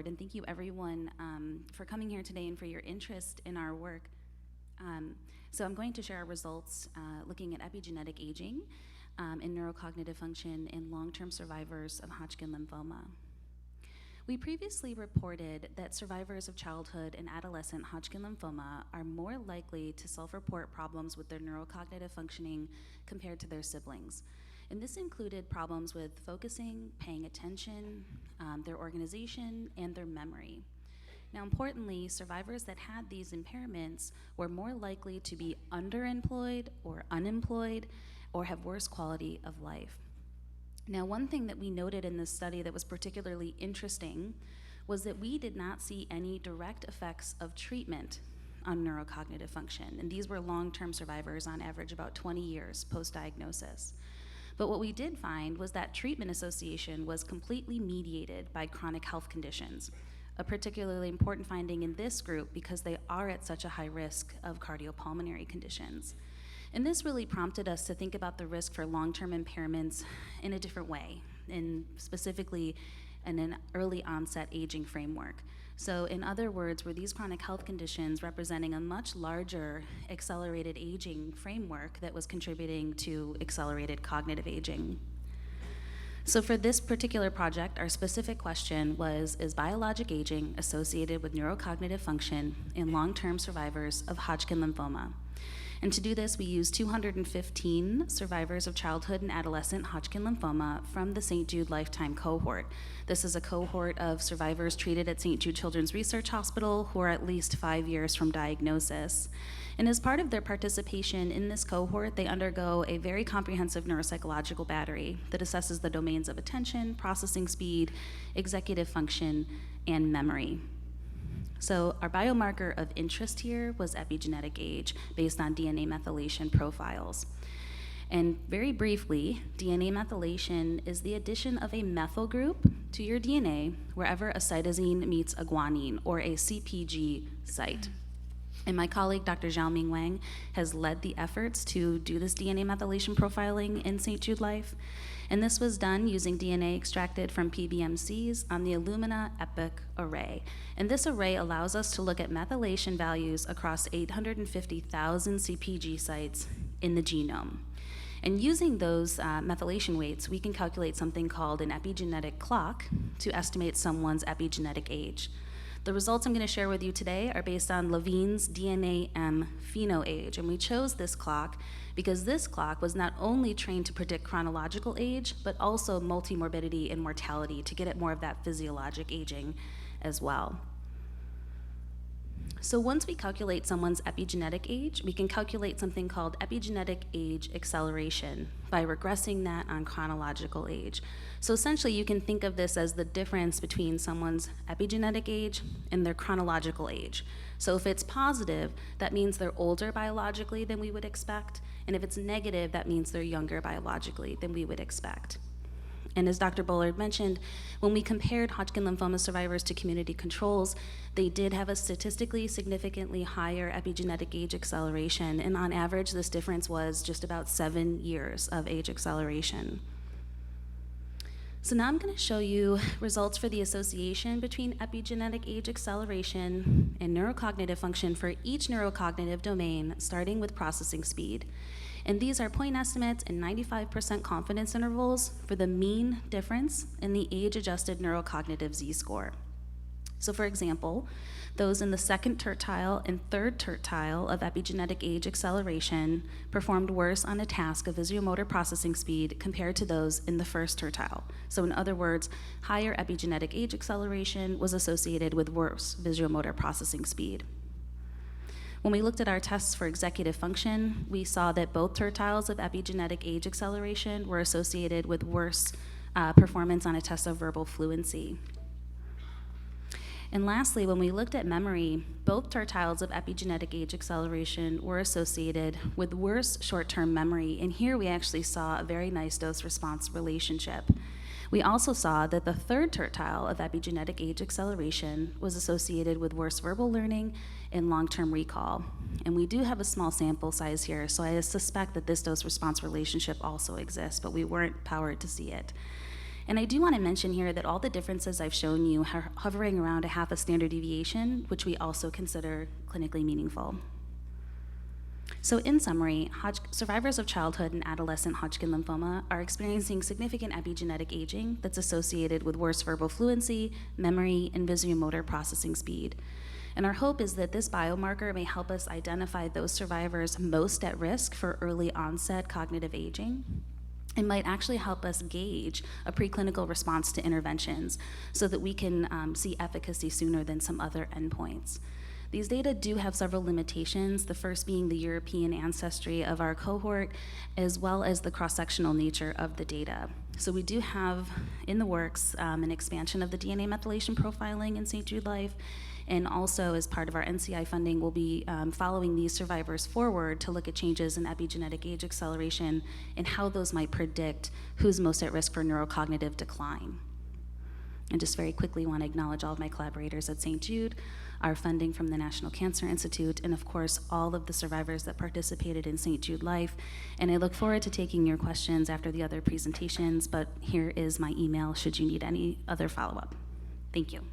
Bullard, and thank you everyone for coming here today and for your interest in our work. So I'm going to share our results looking at epigenetic aging and neurocognitive function in long-term survivors of Hodgkin lymphoma. We previously reported that survivors of childhood and adolescent Hodgkin lymphoma are more likely to self-report problems with their neurocognitive functioning compared to their siblings. And this included problems with focusing, paying attention, their organization, and their memory. Now, importantly, survivors that had these impairments were more likely to be underemployed or unemployed or have worse quality of life. Now, one thing that we noted in this study that was particularly interesting was that we did not see any direct effects of treatment on neurocognitive function. And these were long-term survivors, on average about 20 years post-diagnosis. But what we did find was that treatment association was completely mediated by chronic health conditions, a particularly important finding in this group because they are at such a high risk of cardiopulmonary conditions. And this really prompted us to think about the risk for long-term impairments in a different way, and specifically in an early onset aging framework. So in other words, were these chronic health conditions representing a much larger accelerated aging framework that was contributing to accelerated cognitive aging? So for this particular project, our specific question was, is biologic aging associated with neurocognitive function in long-term survivors of Hodgkin lymphoma? And to do this, we used 215 survivors of childhood and adolescent Hodgkin lymphoma from the St. Jude Lifetime cohort. This is a cohort of survivors treated at St. Jude Children's Research Hospital who are at least 5 years from diagnosis. And as part of their participation in this cohort, they undergo a very comprehensive neuropsychological battery that assesses the domains of attention, processing speed, executive function, and memory. So our biomarker of interest here was epigenetic age based on DNA methylation profiles. And very briefly, DNA methylation is the addition of a methyl group to your DNA wherever a cytosine meets a guanine, or a CPG site. And my colleague, Dr. Xiaoming Wang, has led the efforts to do this DNA methylation profiling in St. Jude Life. And this was done using DNA extracted from PBMCs on the Illumina EPIC array. And this array allows us to look at methylation values across 850,000 CPG sites in the genome. And using those methylation weights, we can calculate something called an epigenetic clock to estimate someone's epigenetic age. The results I'm going to share with you today are based on Levine's DNA-M pheno-age, and we chose this clock because this clock was not only trained to predict chronological age, but also multimorbidity and mortality to get at more of that physiologic aging as well. So once we calculate someone's epigenetic age, we can calculate something called epigenetic age acceleration by regressing that on chronological age. So essentially, you can think of this as the difference between someone's epigenetic age and their chronological age. So if it's positive, that means they're older biologically than we would expect, and if it's negative, that means they're younger biologically than we would expect. And as Dr. Bullard mentioned, when we compared Hodgkin lymphoma survivors to community controls, they did have a statistically significantly higher epigenetic age acceleration, and on average, this difference was just about 7 years of age acceleration. So now I'm going to show you results for the association between epigenetic age acceleration and neurocognitive function for each neurocognitive domain, starting with processing speed. And these are point estimates and 95% confidence intervals for the mean difference in the age-adjusted neurocognitive Z-score. So for example, those in the second tertile and third tertile of epigenetic age acceleration performed worse on a task of visuomotor processing speed compared to those in the first tertile. So in other words, higher epigenetic age acceleration was associated with worse visuomotor processing speed. When we looked at our tests for executive function, we saw that both tertiles of epigenetic age acceleration were associated with worse performance on a test of verbal fluency. And lastly, when we looked at memory, both tertiles of epigenetic age acceleration were associated with worse short-term memory, and here we actually saw a very nice dose-response relationship. We also saw that the third tertile of epigenetic age acceleration was associated with worse verbal learning and long-term recall. And we do have a small sample size here, so I suspect that this dose-response relationship also exists, but we weren't powered to see it. And I do want to mention here that all the differences I've shown you are hovering around a half a standard deviation, which we also consider clinically meaningful. So in summary, survivors of childhood and adolescent Hodgkin lymphoma are experiencing significant epigenetic aging that's associated with worse verbal fluency, memory, and visuomotor processing speed. And our hope is that this biomarker may help us identify those survivors most at risk for early onset cognitive aging. It might actually help us gauge a preclinical response to interventions so that we can see efficacy sooner than some other endpoints. These data do have several limitations, the first being the European ancestry of our cohort, as well as the cross-sectional nature of the data. So we do have in the works an expansion of the DNA methylation profiling in St. Jude Life, and also as part of our NCI funding, we'll be following these survivors forward to look at changes in epigenetic age acceleration and how those might predict who's most at risk for neurocognitive decline. And just very quickly want to acknowledge all of my collaborators at St. Jude, our funding from the National Cancer Institute, and of course, all of the survivors that participated in St. Jude Life. And I look forward to taking your questions after the other presentations, but here is my email should you need any other follow-up. Thank you.